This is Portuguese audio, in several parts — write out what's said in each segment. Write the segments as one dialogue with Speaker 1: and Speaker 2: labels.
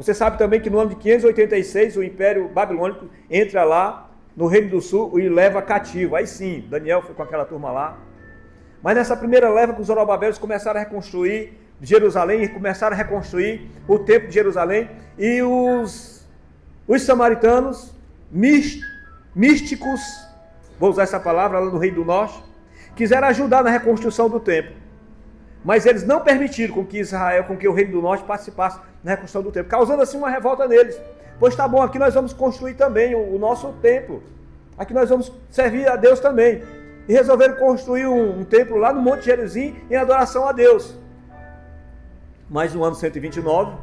Speaker 1: Você sabe também que no ano de 586 o Império Babilônico entra lá no Reino do Sul e leva cativo. Aí sim, Daniel foi com aquela turma lá. Mas nessa primeira leva que os Zorobabéis começaram a reconstruir Jerusalém, começaram a reconstruir o templo de Jerusalém, e os samaritanos, místicos, vou usar essa palavra lá no Reino do Norte, quiseram ajudar na reconstrução do templo. Mas eles não permitiram com que Israel, com que o Reino do Norte participasse na reconstrução do templo, causando assim uma revolta neles. Pois tá bom, aqui nós vamos construir também o nosso templo. Aqui nós vamos servir a Deus também. E resolveram construir um templo lá no Monte Gerizim em adoração a Deus. Mas no ano 129,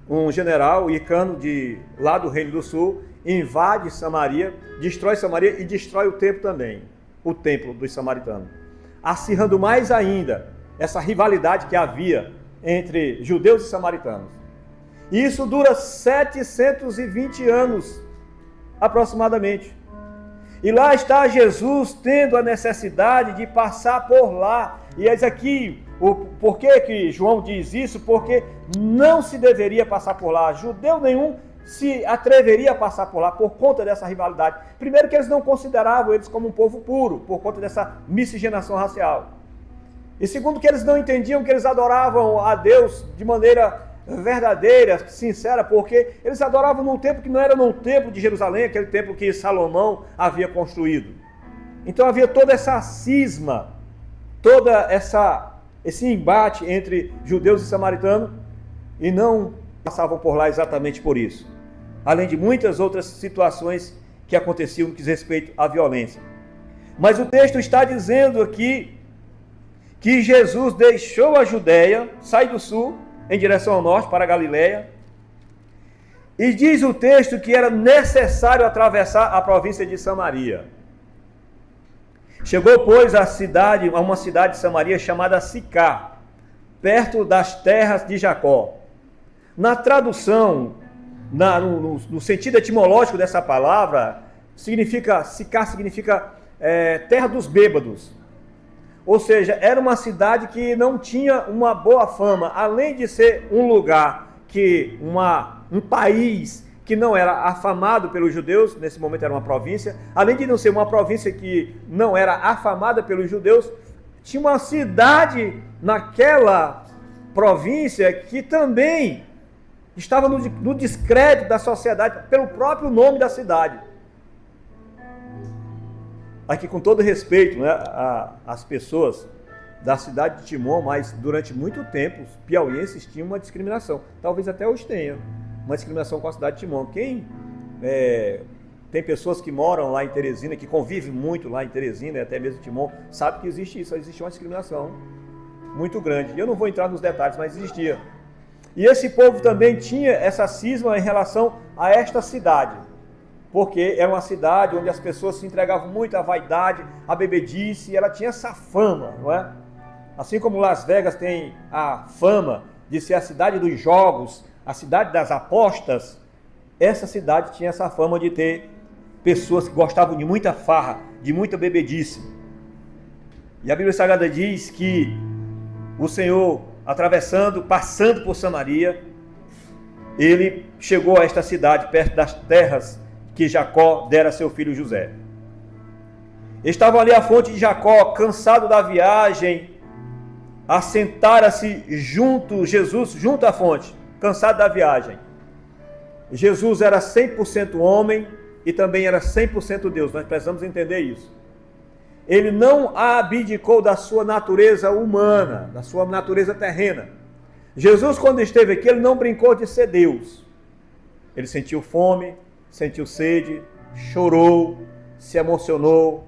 Speaker 1: um general Hyrcano lá do Reino do Sul invade Samaria, destrói Samaria e destrói o templo também, o templo dos samaritanos, acirrando mais ainda essa rivalidade que havia entre judeus e samaritanos. E isso dura 720 anos, aproximadamente. E lá está Jesus tendo a necessidade de passar por lá. E eis aqui, por que João diz isso? Porque não se deveria passar por lá. Judeu nenhum se atreveria a passar por lá por conta dessa rivalidade. Primeiro que eles não consideravam eles como um povo puro, por conta dessa miscigenação racial. E segundo que eles não entendiam que eles adoravam a Deus de maneira verdadeira, sincera, porque eles adoravam num templo que não era num templo de Jerusalém, aquele templo que Salomão havia construído. Então havia toda essa cisma, esse embate entre judeus e samaritanos, e não passavam por lá exatamente por isso. Além de muitas outras situações que aconteciam no que diz respeito à violência. Mas o texto está dizendo aqui que Jesus deixou a Judéia, sai do sul, em direção ao norte, para a Galileia, e diz o texto que era necessário atravessar a província de Samaria. Chegou, pois, a uma cidade de Samaria chamada Sicar, perto das terras de Jacó. Na tradução, no sentido etimológico dessa palavra, Sicar significa terra dos bêbados. Ou seja, era uma cidade que não tinha uma boa fama, além de ser um lugar um país que não era afamado pelos judeus, nesse momento era uma província, além de não ser uma província que não era afamada pelos judeus, tinha uma cidade naquela província que também estava no descrédito da sociedade pelo próprio nome da cidade. Aqui, com todo respeito, né, às pessoas da cidade de Timon, mas durante muito tempo os piauienses tinham uma discriminação. Talvez até hoje tenha uma discriminação com a cidade de Timon. Tem pessoas que moram lá em Teresina, que convivem muito lá em Teresina, e até mesmo Timon, sabe que existe isso, existe uma discriminação muito grande. E eu não vou entrar nos detalhes, mas existia. E esse povo também tinha essa cisma em relação a esta cidade. Porque era uma cidade onde as pessoas se entregavam muito à vaidade, à bebedice, e ela tinha essa fama, não é? Assim como Las Vegas tem a fama de ser a cidade dos jogos, a cidade das apostas, essa cidade tinha essa fama de ter pessoas que gostavam de muita farra, de muita bebedice. E a Bíblia Sagrada diz que o Senhor, passando por Samaria, ele chegou a esta cidade, perto das terras que Jacó dera a seu filho José. Estavam ali à fonte de Jacó, cansado da viagem, assentara-se Jesus junto à fonte, cansado da viagem. Jesus era 100% homem e também era 100% Deus, nós precisamos entender isso. Ele não abdicou da sua natureza humana, da sua natureza terrena. Jesus, quando esteve aqui, ele não brincou de ser Deus. Ele sentiu fome, sentiu sede, chorou, se emocionou,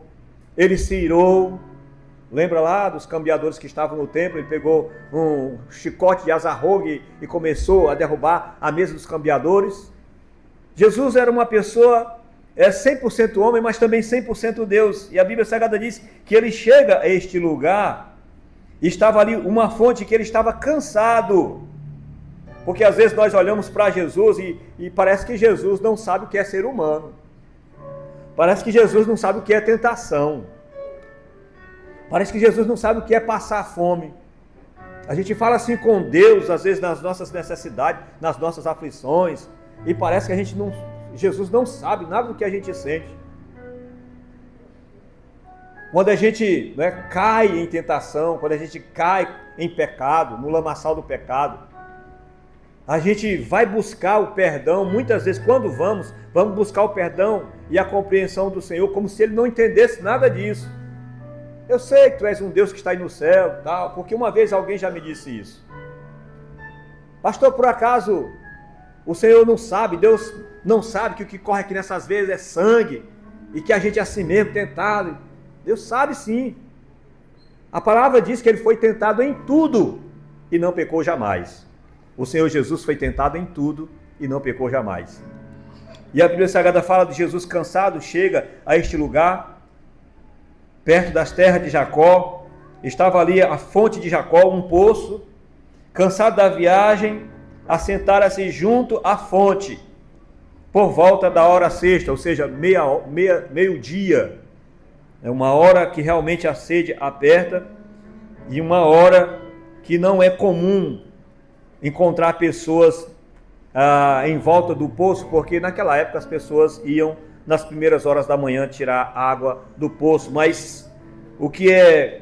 Speaker 1: ele se irou. Lembra lá dos cambiadores que estavam no templo? Ele pegou um chicote de azarrogue e começou a derrubar a mesa dos cambiadores. Jesus era uma pessoa 100% homem, mas também 100% Deus. E a Bíblia Sagrada diz que ele chega a este lugar, e estava ali uma fonte que ele estava cansado. Porque às vezes nós olhamos para Jesus e parece que Jesus não sabe o que é ser humano. Parece que Jesus não sabe o que é tentação. Parece que Jesus não sabe o que é passar fome. A gente fala assim com Deus, às vezes nas nossas necessidades, nas nossas aflições, e parece que Jesus não sabe nada do que a gente sente. Quando a gente cai em tentação, quando a gente cai em pecado, no lamaçal do pecado, a gente vai buscar o perdão, muitas vezes quando vamos buscar o perdão e a compreensão do Senhor, como se Ele não entendesse nada disso. Eu sei que Tu és um Deus que está aí no céu, tal, porque uma vez alguém já me disse isso. Pastor, por acaso o Senhor não sabe, Deus não sabe que o que corre aqui nessas veias é sangue, e que a gente é assim mesmo tentado? Deus sabe sim. A palavra diz que Ele foi tentado em tudo e não pecou jamais. O Senhor Jesus foi tentado em tudo e não pecou jamais. E a Bíblia Sagrada fala de Jesus cansado, chega a este lugar, perto das terras de Jacó. Estava ali a fonte de Jacó, um poço. Cansado da viagem, assentara-se junto à fonte, por volta da hora sexta, ou seja, meio-dia. É uma hora que realmente a sede aperta e uma hora que não é comum encontrar pessoas em volta do poço, porque naquela época as pessoas iam nas primeiras horas da manhã tirar água do poço. Mas o que é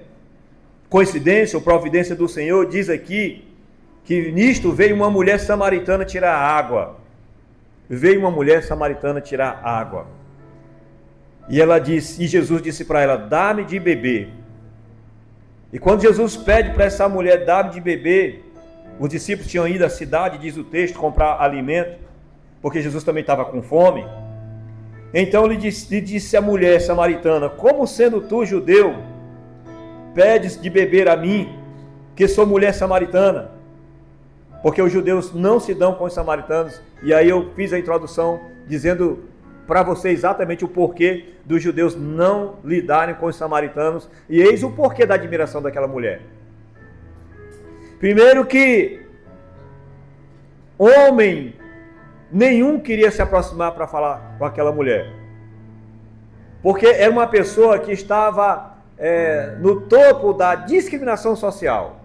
Speaker 1: coincidência ou providência do Senhor diz aqui que nisto veio uma mulher samaritana tirar água. Veio uma mulher samaritana tirar água. E Jesus disse para ela: dá-me de beber. E quando Jesus pede para essa mulher dar de beber, os discípulos tinham ido à cidade, diz o texto, comprar alimento, porque Jesus também estava com fome. Então lhe disse a mulher samaritana: como sendo tu judeu, pedes de beber a mim, que sou mulher samaritana? Porque os judeus não se dão com os samaritanos. E aí eu fiz a introdução dizendo para você exatamente o porquê dos judeus não lidarem com os samaritanos. E eis o porquê da admiração daquela mulher. Primeiro que homem nenhum queria se aproximar para falar com aquela mulher. Porque era uma pessoa que estava no topo da discriminação social.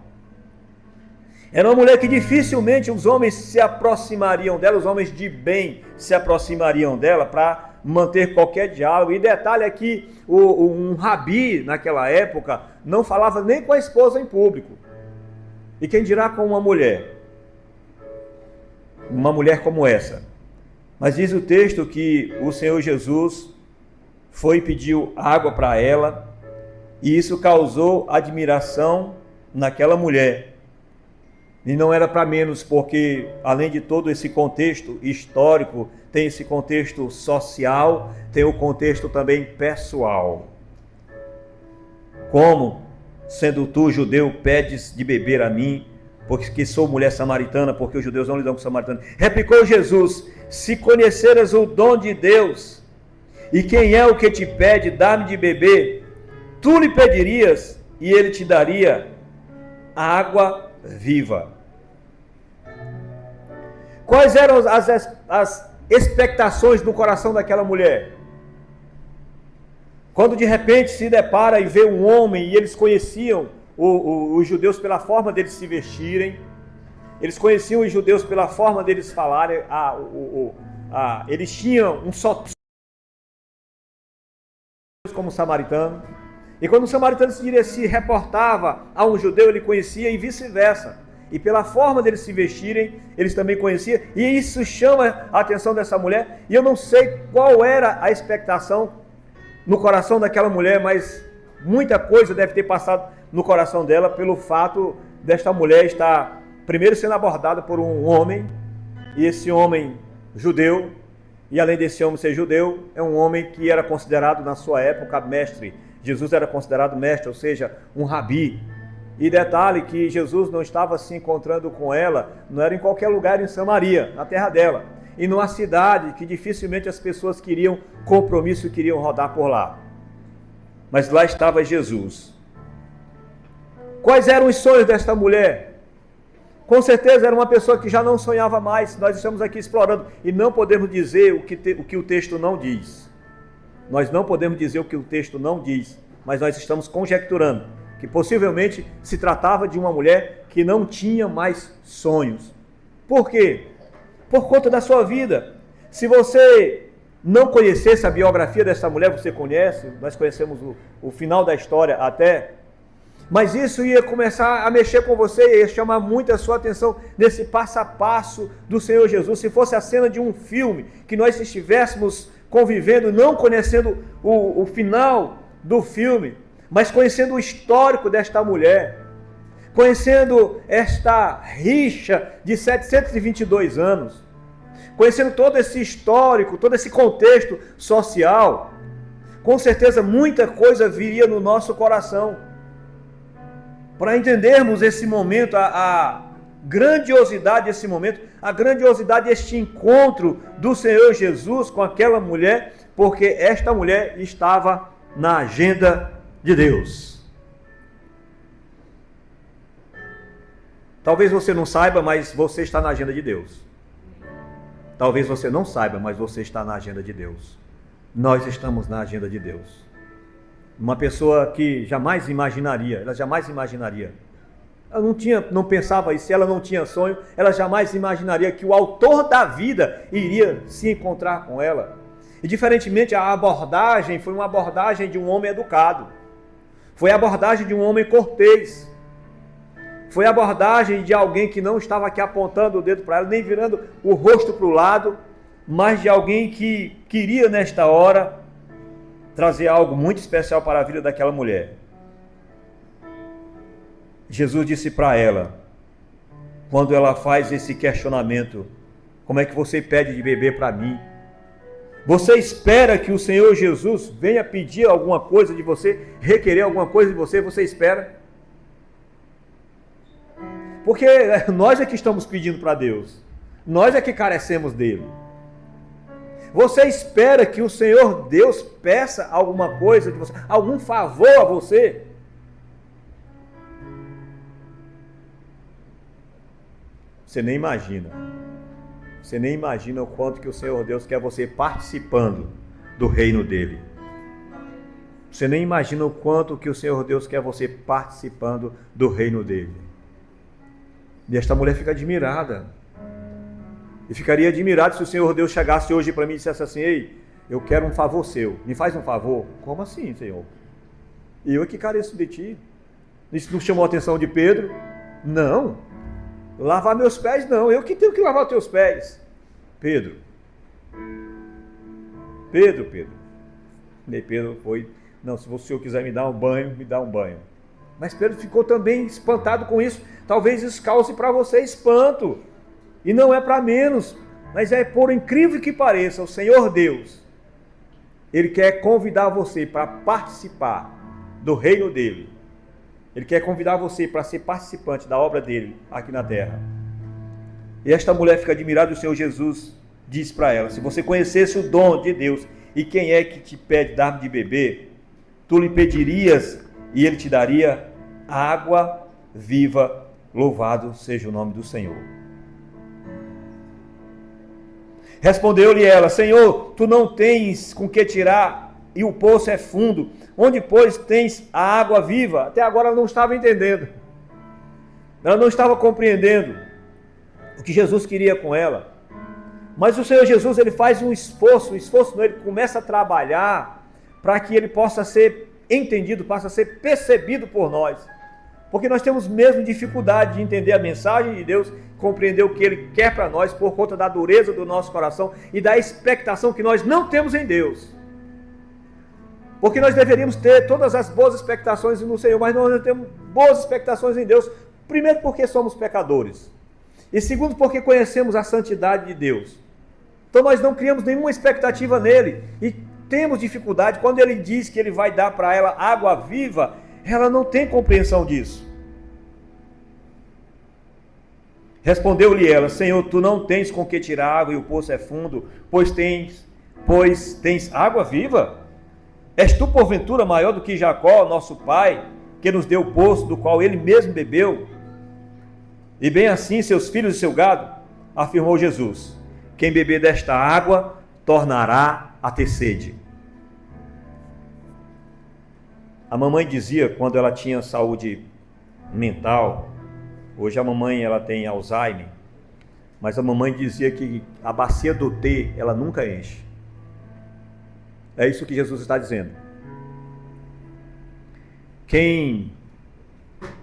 Speaker 1: Era uma mulher que dificilmente os homens se aproximariam dela, os homens de bem se aproximariam dela para manter qualquer diálogo. E detalhe é que um rabi naquela época não falava nem com a esposa em público. E quem dirá com uma mulher como essa? Mas diz o texto que o Senhor Jesus foi e pediu água para ela, e isso causou admiração naquela mulher. E não era para menos, porque além de todo esse contexto histórico, tem esse contexto social, tem o contexto também pessoal. Como, sendo tu judeu, pedes de beber a mim, porque sou mulher samaritana, porque os judeus não lidam com samaritanos? Replicou Jesus: se conheceras o dom de Deus, e quem é o que te pede, dá-me de beber, tu lhe pedirias, e ele te daria água viva. Quais eram as expectações do coração daquela mulher? Quando de repente se depara e vê um homem, e eles conheciam os judeus pela forma deles se vestirem, eles conheciam os judeus pela forma deles falarem, eles tinham um só como samaritano, e quando o samaritano se reportava a um judeu, ele conhecia, e vice-versa. E pela forma deles se vestirem, eles também conheciam, e isso chama a atenção dessa mulher. E eu não sei qual era a expectação no coração daquela mulher, mas muita coisa deve ter passado no coração dela pelo fato desta mulher estar primeiro sendo abordada por um homem, e esse homem judeu, e além desse homem ser judeu, é um homem que era considerado na sua época mestre. Jesus era considerado mestre, ou seja, um rabi. E detalhe que Jesus não estava se encontrando com ela, não era em qualquer lugar em Samaria, na terra dela, e numa cidade que dificilmente as pessoas queriam compromisso, queriam rodar por lá. Mas lá estava Jesus. Quais eram os sonhos desta mulher? Com certeza era uma pessoa que já não sonhava mais. Nós estamos aqui explorando e não podemos dizer o que o texto não diz. Nós não podemos dizer o que o texto não diz, mas nós estamos conjecturando que possivelmente se tratava de uma mulher que não tinha mais sonhos. Por quê? Por conta da sua vida. Se você não conhecesse a biografia dessa mulher, você conhece, nós conhecemos o final da história até, mas isso ia começar a mexer com você, ia chamar muito a sua atenção nesse passo a passo do Senhor Jesus. Se fosse a cena de um filme, que nós estivéssemos convivendo, não conhecendo o final do filme, mas conhecendo o histórico desta mulher, conhecendo esta rixa de 722 anos, conhecendo todo esse histórico, todo esse contexto social, com certeza muita coisa viria no nosso coração. Para entendermos esse momento, a grandiosidade desse momento, a grandiosidade deste encontro do Senhor Jesus com aquela mulher, porque esta mulher estava na agenda de Deus. Talvez você não saiba, mas você está na agenda de Deus. Talvez você não saiba, mas você está na agenda de Deus. Nós estamos na agenda de Deus. Uma pessoa que jamais imaginaria, ela não pensava isso, se ela não tinha sonho, ela jamais imaginaria que o autor da vida iria se encontrar com ela. E diferentemente, a abordagem foi uma abordagem de um homem educado, foi a abordagem de um homem cortês, foi a abordagem de alguém que não estava aqui apontando o dedo para ela, nem virando o rosto para o lado, mas de alguém que queria nesta hora trazer algo muito especial para a vida daquela mulher. Jesus disse para ela, quando ela faz esse questionamento: como é que você pede de beber para mim? Você espera que o Senhor Jesus venha pedir alguma coisa de você, requerer alguma coisa de você, você espera? Porque nós é que estamos pedindo para Deus, nós é que carecemos dele. Você espera que o Senhor Deus peça alguma coisa de você, algum favor a você? Você nem imagina o quanto que o Senhor Deus quer você participando do reino dele. Você nem imagina o quanto que o Senhor Deus quer você participando do reino dele. E esta mulher fica admirada. E ficaria admirado se o Senhor Deus chegasse hoje para mim e dissesse assim: ei, eu quero um favor seu, me faz um favor. Como assim, Senhor? Eu é que careço de ti. Isso não chamou a atenção de Pedro? Não. Lavar meus pés? Não, eu que tenho que lavar os teus pés. Pedro. E Pedro foi: não, se o Senhor quiser me dar um banho, me dá um banho. Mas Pedro ficou também espantado com isso. Talvez isso cause para você espanto. E não é para menos, mas é, por incrível que pareça, o Senhor Deus, Ele quer convidar você para participar do reino dele. Ele quer convidar você para ser participante da obra dele aqui na terra. E esta mulher fica admirada, e o Senhor Jesus diz para ela: se você conhecesse o dom de Deus e quem é que te pede dar de beber, tu lhe pedirias e ele te daria água viva. Louvado seja o nome do Senhor. Respondeu-lhe ela: Senhor, tu não tens com que tirar, e o poço é fundo. Onde, pois, tens a água viva? Até agora ela não estava entendendo. Ela não estava compreendendo o que Jesus queria com ela. Mas o Senhor Jesus, ele faz um esforço ele começa a trabalhar para que ele possa ser entendido, possa ser percebido por nós. Porque nós temos mesmo dificuldade de entender a mensagem de Deus, compreender o que Ele quer para nós por conta da dureza do nosso coração e da expectação que nós não temos em Deus. Porque nós deveríamos ter todas as boas expectações no Senhor, mas nós não temos boas expectações em Deus. Primeiro, porque somos pecadores. E segundo, porque conhecemos a santidade de Deus. Então nós não criamos nenhuma expectativa nele e temos dificuldade. Quando Ele diz que Ele vai dar para ela água viva, ela não tem compreensão disso. Respondeu-lhe ela: Senhor, tu não tens com que tirar água e o poço é fundo, pois tens água viva? És tu porventura maior do que Jacó, nosso pai, que nos deu o poço do qual ele mesmo bebeu? E bem assim seus filhos e seu gado? Afirmou Jesus: quem beber desta água tornará a ter sede. A mamãe dizia, quando ela tinha saúde mental, hoje a mamãe ela tem Alzheimer, mas a mamãe dizia que a bacia do T, ela nunca enche. É isso que Jesus está dizendo. Quem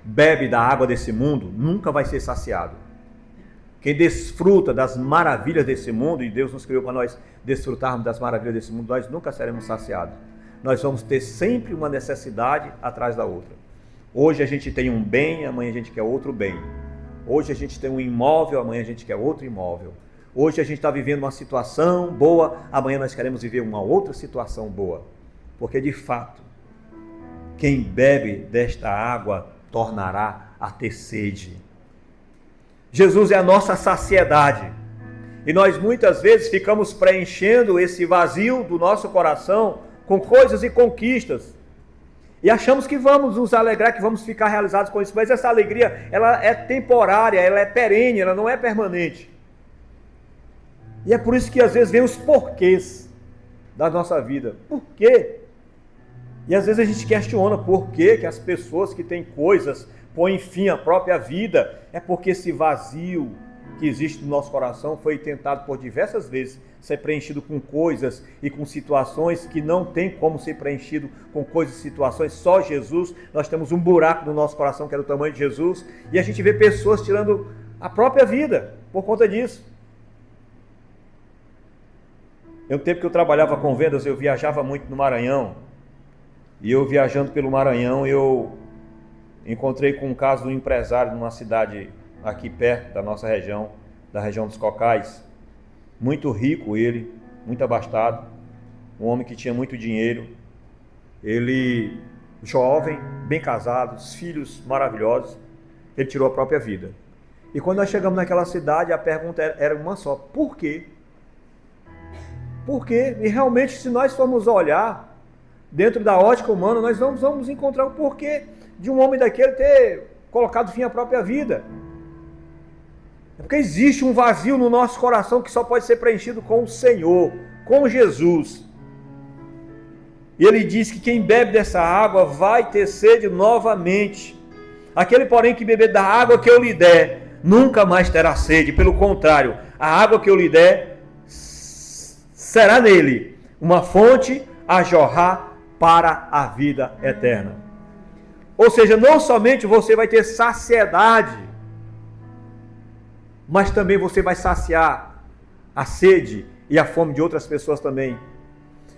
Speaker 1: bebe da água desse mundo nunca vai ser saciado. Quem desfruta das maravilhas desse mundo, e Deus nos criou para nós desfrutarmos das maravilhas desse mundo, nós nunca seremos saciados. Nós vamos ter sempre uma necessidade atrás da outra. Hoje a gente tem um bem, amanhã a gente quer outro bem. Hoje a gente tem um imóvel, amanhã a gente quer outro imóvel. Hoje a gente está vivendo uma situação boa, amanhã nós queremos viver uma outra situação boa. Porque de fato, quem bebe desta água tornará a ter sede. Jesus é a nossa saciedade. E nós muitas vezes ficamos preenchendo esse vazio do nosso coração com coisas e conquistas. E achamos que vamos nos alegrar, que vamos ficar realizados com isso. Mas essa alegria, ela é temporária, ela é perene, ela não é permanente. E é por isso que às vezes vem os porquês da nossa vida. Por quê? E às vezes a gente questiona por que as pessoas que têm coisas põem fim à própria vida. É porque esse vazio que existe no nosso coração foi tentado por diversas vezes ser preenchido com coisas e com situações que não tem como ser preenchido com coisas e situações. Só Jesus. Nós temos um buraco no nosso coração que é do tamanho de Jesus, e a gente vê pessoas tirando a própria vida por conta disso. No tempo que eu trabalhava com vendas, eu viajava muito no Maranhão, e eu viajando pelo Maranhão, eu encontrei com um caso de um empresário numa cidade aqui perto da nossa região, da região dos Cocais, muito rico ele, muito abastado, um homem que tinha muito dinheiro, ele jovem, bem casado, filhos maravilhosos, ele tirou a própria vida. E quando nós chegamos naquela cidade, a pergunta era uma só: por quê? Por quê? E realmente, se nós formos olhar dentro da ótica humana, nós não vamos encontrar o porquê de um homem daquele ter colocado fim à própria vida. É porque existe um vazio no nosso coração que só pode ser preenchido com o Senhor, com Jesus. E ele diz que quem bebe dessa água vai ter sede novamente. Aquele, porém, que beber da água que eu lhe der, nunca mais terá sede. Pelo contrário, a água que eu lhe der será nele uma fonte a jorrar para a vida eterna. Ou seja, não somente você vai ter saciedade, mas também você vai saciar a sede e a fome de outras pessoas também.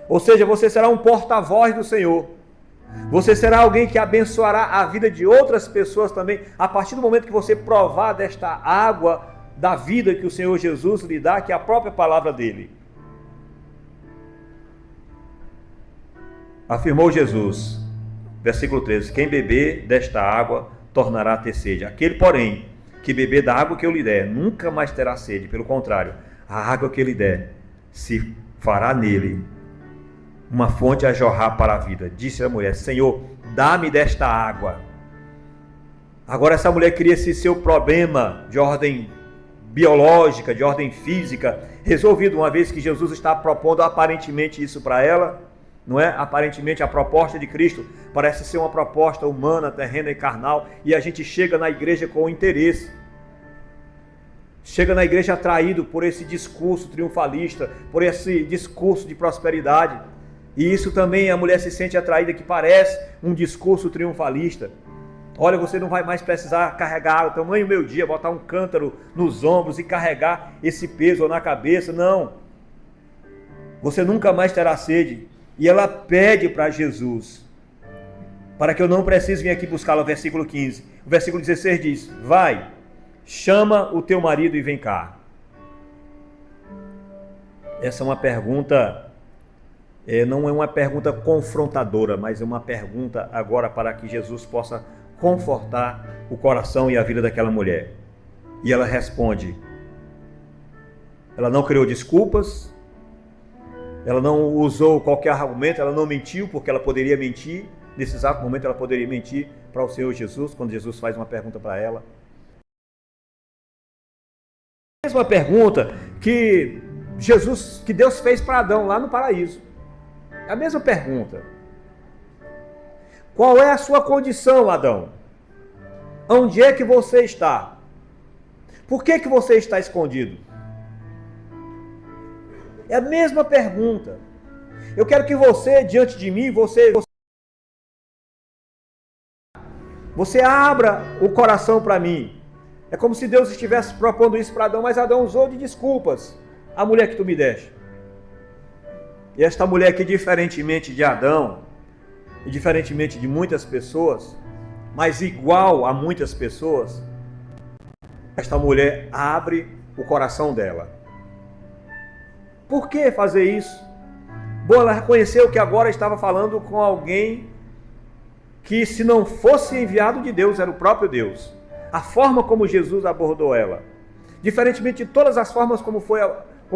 Speaker 1: Ou seja, você será um porta-voz do Senhor. Você será alguém que abençoará a vida de outras pessoas também, a partir do momento que você provar desta água da vida que o Senhor Jesus lhe dá, que é a própria palavra dele. Afirmou Jesus, versículo 13: quem beber desta água tornará a ter sede. Aquele, porém, que beber da água que eu lhe der, nunca mais terá sede. Pelo contrário, a água que ele der se fará nele uma fonte a jorrar para a vida. Disse a mulher: Senhor, dá-me desta água. Agora essa mulher queria esse seu problema de ordem biológica, de ordem física, resolvido, uma vez que Jesus está propondo aparentemente isso para ela. Não é? Aparentemente a proposta de Cristo parece ser uma proposta humana, terrena e carnal, e a gente chega na igreja com interesse. Chega na igreja atraído por esse discurso triunfalista, por esse discurso de prosperidade. E isso também a mulher se sente atraída, que parece um discurso triunfalista. Olha, você não vai mais precisar carregar o tamanho do meu dia, botar um cântaro nos ombros e carregar esse peso na cabeça. Não. Você nunca mais terá sede. E ela pede para Jesus, para que eu não precise vir aqui buscá-la. O versículo 15. O versículo 16 diz: vai, chama o teu marido e vem cá. Essa é uma pergunta, não é uma pergunta confrontadora, mas é uma pergunta agora para que Jesus possa confortar o coração e a vida daquela mulher. E ela responde. Ela não criou desculpas, ela não usou qualquer argumento, ela não mentiu, porque ela poderia mentir. Nesse exato momento ela poderia mentir para o Senhor Jesus, quando Jesus faz uma pergunta para ela. A mesma pergunta que Deus fez para Adão lá no paraíso. É a mesma pergunta. Qual é a sua condição, Adão? Onde é que você está? Por que você está escondido? É a mesma pergunta. Eu quero que você, diante de mim, você abra o coração para mim. É como se Deus estivesse propondo isso para Adão, mas Adão usou de desculpas a mulher que tu me deste. E esta mulher que, diferentemente de Adão, e diferentemente de muitas pessoas, mas igual a muitas pessoas, esta mulher abre o coração dela. Por que fazer isso? Bom, ela reconheceu que agora estava falando com alguém que, se não fosse enviado de Deus, era o próprio Deus. A forma como Jesus abordou ela, diferentemente de todas as formas como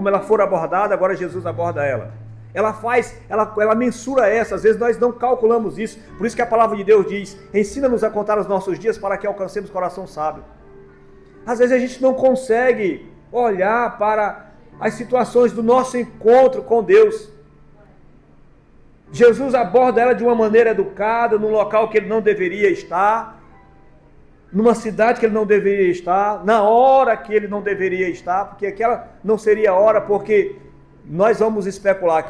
Speaker 1: ela for abordada, agora Jesus aborda ela. Ela mensura essa, às vezes nós não calculamos isso, por isso que a palavra de Deus diz, ensina-nos a contar os nossos dias para que alcancemos coração sábio. Às vezes a gente não consegue olhar para as situações do nosso encontro com Deus. Jesus aborda ela de uma maneira educada, num local que ele não deveria estar, numa cidade que ele não deveria estar, na hora que ele não deveria estar, porque aquela não seria a hora, porque nós vamos especular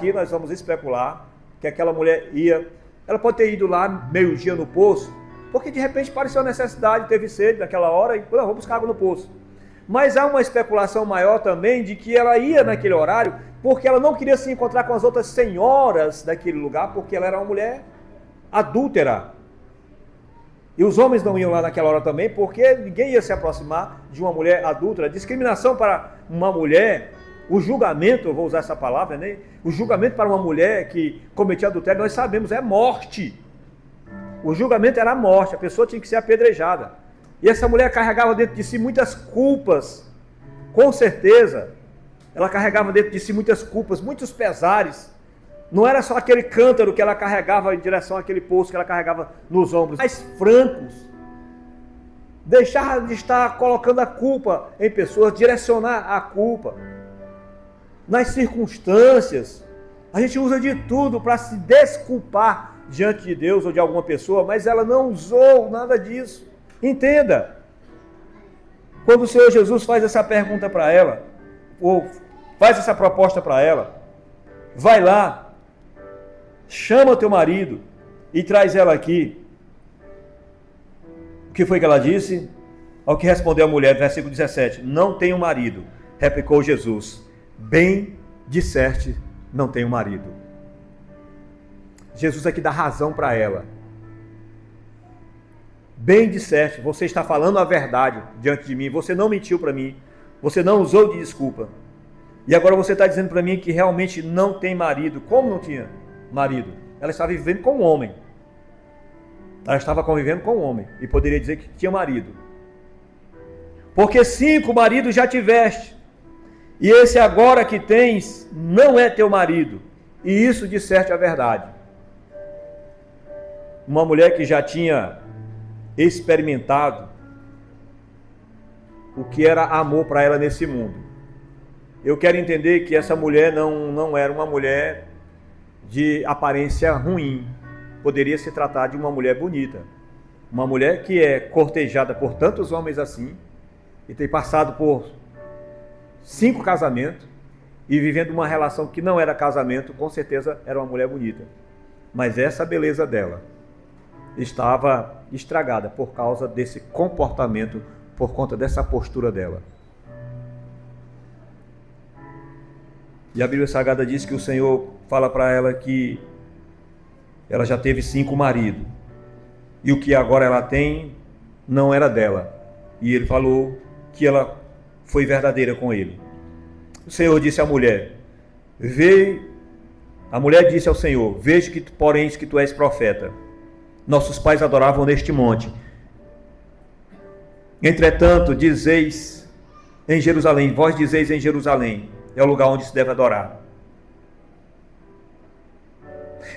Speaker 1: que aquela mulher ela pode ter ido lá meio-dia no poço, porque de repente pareceu necessidade, teve sede naquela hora e vou buscar água no poço. Mas há uma especulação maior também de que ela ia naquele horário porque ela não queria se encontrar com as outras senhoras daquele lugar, porque ela era uma mulher adúltera. E os homens não iam lá naquela hora também, porque ninguém ia se aproximar de uma mulher adúltera. Discriminação para uma mulher, o julgamento, eu vou usar essa palavra, né? O julgamento para uma mulher que cometia adultério, nós sabemos, é morte. O julgamento era a morte, a pessoa tinha que ser apedrejada. E essa mulher carregava dentro de si muitas culpas, com certeza. Ela carregava dentro de si muitas culpas, muitos pesares. Não era só aquele cântaro que ela carregava em direção àquele poço que ela carregava nos ombros, mas francos. Deixar de estar colocando a culpa em pessoas, direcionar a culpa. Nas circunstâncias, a gente usa de tudo para se desculpar diante de Deus ou de alguma pessoa, mas ela não usou nada disso. Entenda, quando o Senhor Jesus faz essa pergunta para ela, ou faz essa proposta para ela, vai lá, chama o teu marido e traz ela aqui. O que foi que ela disse? Ao que respondeu a mulher, versículo 17, não tenho marido, replicou Jesus, bem disseste, não tenho marido. Jesus aqui dá razão para ela. Bem disseste, você está falando a verdade diante de mim, você não mentiu para mim, você não usou de desculpa. E agora você está dizendo para mim que realmente não tem marido. Como não tinha marido? Ela estava vivendo com um homem. Ela estava convivendo com um homem e poderia dizer que tinha marido. Porque 5 maridos já tiveste, e esse agora que tens não é teu marido, e isso disseste a verdade. Uma mulher que já tinha experimentado o que era amor para ela nesse mundo. Eu quero entender que essa mulher não era uma mulher de aparência ruim. Poderia se tratar de uma mulher bonita. Uma mulher que é cortejada por tantos homens assim, e tem passado por 5 casamentos, e vivendo uma relação que não era casamento, com certeza era uma mulher bonita. Mas essa beleza dela estava estragada por causa desse comportamento, por conta dessa postura dela. E a Bíblia Sagrada diz que o Senhor fala para ela que ela já teve 5 maridos, e o que agora ela tem não era dela, e ele falou que ela foi verdadeira com ele. O Senhor disse à mulher, a mulher disse ao Senhor, vejo que porém que tu és profeta. Nossos pais adoravam neste monte. Entretanto, dizeis em Jerusalém, vós dizeis em Jerusalém, é o lugar onde se deve adorar.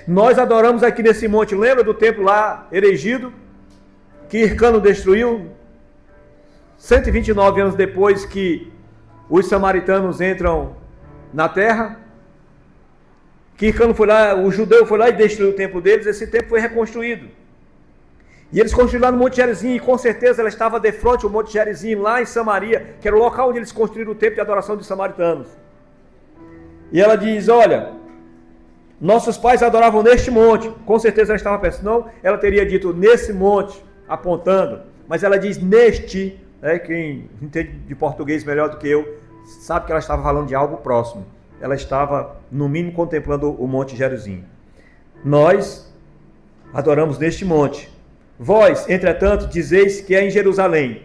Speaker 1: Nós adoramos aqui nesse monte, lembra do templo lá, erigido, que Hircano destruiu, 129 anos depois que os samaritanos entram na terra, que Hircano foi lá, o judeu foi lá e destruiu o templo deles, esse templo foi reconstruído. E eles construíram lá no Monte Gerizim, e com certeza ela estava de frente ao Monte Gerizim, lá em Samaria, que era o local onde eles construíram o templo de adoração dos samaritanos. E ela diz, olha, nossos pais adoravam neste monte. Com certeza ela estava pensando, não, ela teria dito nesse monte, apontando, mas ela diz neste, quem entende de português melhor do que eu, sabe que ela estava falando de algo próximo. Ela estava, no mínimo, contemplando o Monte Gerizim. Nós adoramos neste monte. Vós, entretanto, dizeis que é em Jerusalém,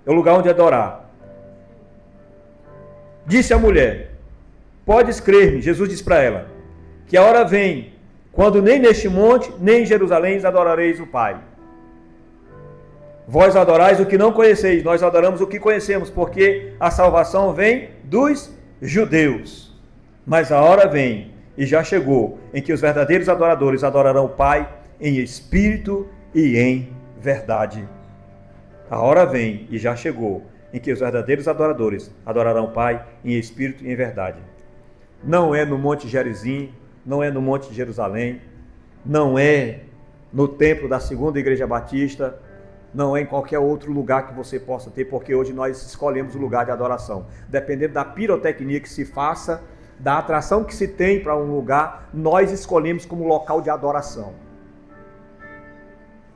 Speaker 1: é o lugar onde adorar. Disse a mulher, podes crer-me, Jesus disse para ela, que a hora vem, quando nem neste monte, nem em Jerusalém adorareis o Pai. Vós adorais o que não conheceis, nós adoramos o que conhecemos, porque a salvação vem dos judeus. Mas a hora vem, e já chegou, em que os verdadeiros adoradores adorarão o Pai em espírito e em verdade. A hora vem, e já chegou, em que os verdadeiros adoradores adorarão o Pai em espírito e em verdade. Não é no Monte Gerizim, não é no Monte de Jerusalém, não é no templo da Segunda Igreja Batista, não é em qualquer outro lugar que você possa ter, porque hoje nós escolhemos o lugar de adoração. Dependendo da pirotecnia que se faça, da atração que se tem para um lugar, nós escolhemos como local de adoração.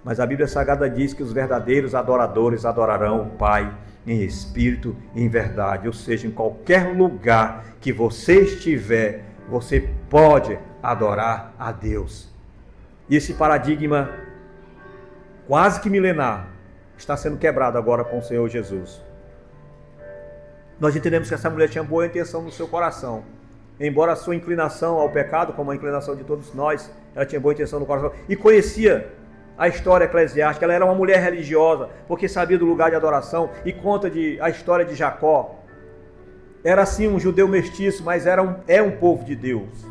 Speaker 1: Mas a Bíblia Sagrada diz que os verdadeiros adoradores adorarão o Pai em espírito e em verdade. Ou seja, em qualquer lugar que você estiver, você pode adorar a Deus. E esse paradigma quase que milenar está sendo quebrado agora com o Senhor Jesus. Nós entendemos que essa mulher tinha boa intenção no seu coração. Embora a sua inclinação ao pecado, como a inclinação de todos nós, ela tinha boa intenção no coração e conhecia a história eclesiástica. Ela era uma mulher religiosa, porque sabia do lugar de adoração, e conta a história de Jacó. Era sim um judeu mestiço, mas é um povo de Deus.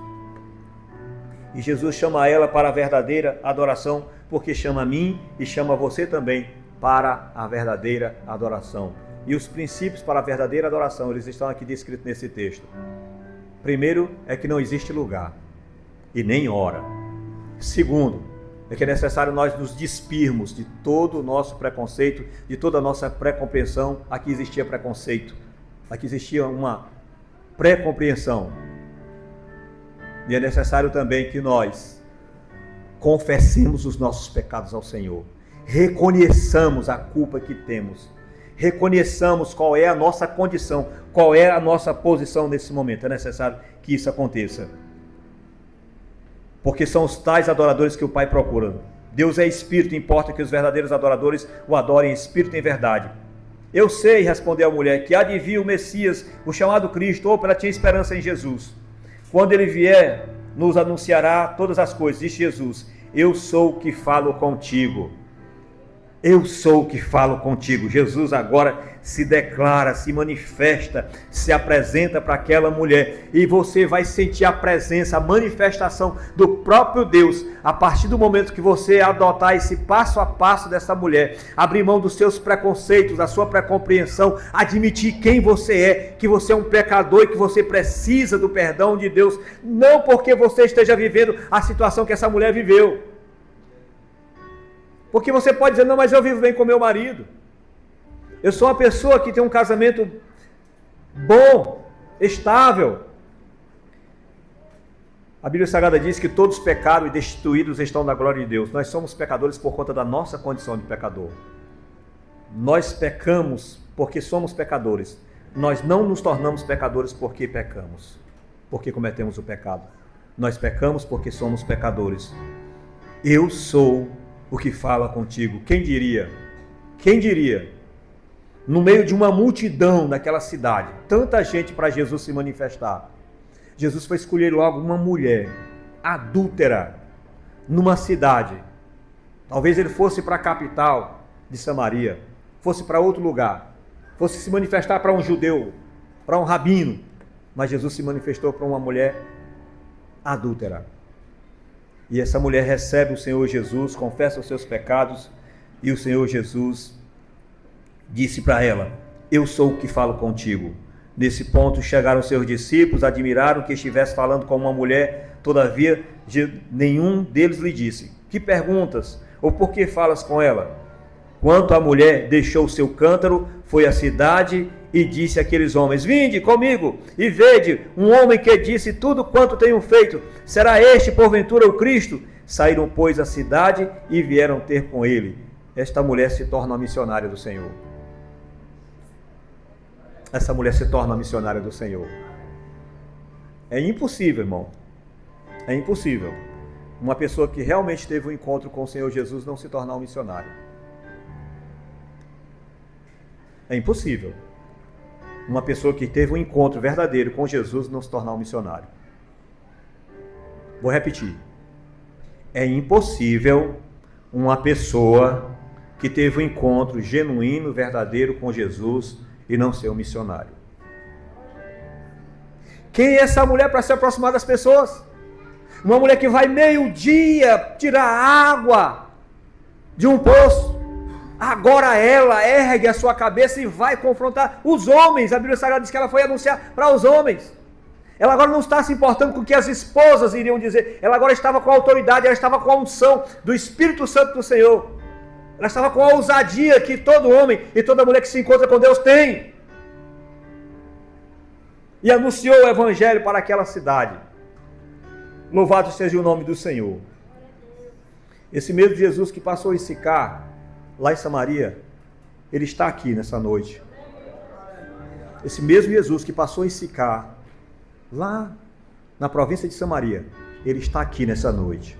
Speaker 1: E Jesus chama ela para a verdadeira adoração, porque chama a mim e chama você também para a verdadeira adoração. E os princípios para a verdadeira adoração, eles estão aqui descritos nesse texto. Primeiro, é que não existe lugar e nem hora. Segundo, é que é necessário nós nos despirmos de todo o nosso preconceito, de toda a nossa pré-compreensão. Aqui existia preconceito, aqui existia uma pré-compreensão. E é necessário também que nós confessemos os nossos pecados ao Senhor, reconheçamos a culpa que temos, reconheçamos qual é a nossa condição, qual é a nossa posição nesse momento. É necessário que isso aconteça, porque são os tais adoradores que o Pai procura. Deus é espírito, importa que os verdadeiros adoradores o adorem em espírito e em verdade. Eu sei, respondeu a mulher, que há de vir o Messias, o chamado Cristo. Ela tinha esperança em Jesus. Quando ele vier, nos anunciará todas as coisas. Disse Jesus, eu sou o que falo contigo. Eu sou o que falo contigo. Jesus agora se declara, se manifesta, se apresenta para aquela mulher. E você vai sentir a presença, a manifestação do próprio Deus a partir do momento que você adotar esse passo a passo dessa mulher. Abrir mão dos seus preconceitos, da sua pré-compreensão, admitir quem você é, que você é um pecador e que você precisa do perdão de Deus. Não porque você esteja vivendo a situação que essa mulher viveu. Porque você pode dizer, não, mas eu vivo bem com meu marido. Eu sou uma pessoa que tem um casamento bom, estável. A Bíblia Sagrada diz que todos pecaram e destituídos estão da glória de Deus. Nós somos pecadores por conta da nossa condição de pecador. Nós pecamos porque somos pecadores. Nós não nos tornamos pecadores porque pecamos, porque cometemos o pecado. Nós pecamos porque somos pecadores. Eu sou o que fala contigo. Quem diria? Quem diria? No meio de uma multidão daquela cidade, tanta gente para Jesus se manifestar. Jesus foi escolher logo uma mulher adúltera numa cidade. Talvez ele fosse para a capital de Samaria, fosse para outro lugar, fosse se manifestar para um judeu, para um rabino, mas Jesus se manifestou para uma mulher adúltera. E essa mulher recebe o Senhor Jesus, confessa os seus pecados, e o Senhor Jesus disse para ela, eu sou o que falo contigo. Nesse ponto chegaram seus discípulos, admiraram que estivesse falando com uma mulher, todavia nenhum deles lhe disse, que perguntas? Ou por que falas com ela? Quanto a mulher deixou o seu cântaro, foi à cidade e disse àqueles homens: vinde comigo e vede um homem que disse tudo quanto tenho feito. Será este porventura o Cristo? Saíram, pois, à cidade e vieram ter com ele. Esta mulher se torna uma missionária do Senhor. Essa mulher se torna uma missionária do Senhor. É impossível, irmão. É impossível uma pessoa que realmente teve um encontro com o Senhor Jesus não se tornar um missionário. É impossível uma pessoa que teve um encontro verdadeiro com Jesus não se tornar um missionário. Vou repetir. É impossível uma pessoa que teve um encontro genuíno, verdadeiro com Jesus e não ser um missionário. Quem é essa mulher para se aproximar das pessoas? Uma mulher que vai meio-dia tirar água de um poço. Agora ela ergue a sua cabeça e vai confrontar os homens. A Bíblia Sagrada diz que ela foi anunciar para os homens. Ela agora não está se importando com o que as esposas iriam dizer. Ela agora estava com a autoridade, ela estava com a unção do Espírito Santo do Senhor. Ela estava com a ousadia que todo homem e toda mulher que se encontra com Deus tem. E anunciou o Evangelho para aquela cidade. Louvado seja o nome do Senhor. Esse mesmo Jesus que passou em Sicar, lá em Samaria, ele está aqui nessa noite. Esse mesmo Jesus que passou em Sicar, lá na província de Samaria, ele está aqui nessa noite.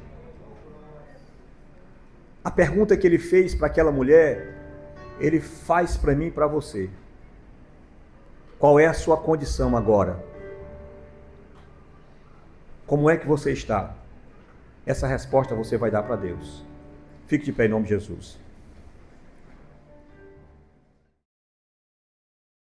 Speaker 1: A pergunta que ele fez para aquela mulher, ele faz para mim e para você. Qual é a sua condição agora? Como é que você está? Essa resposta você vai dar para Deus. Fique de pé em nome de Jesus.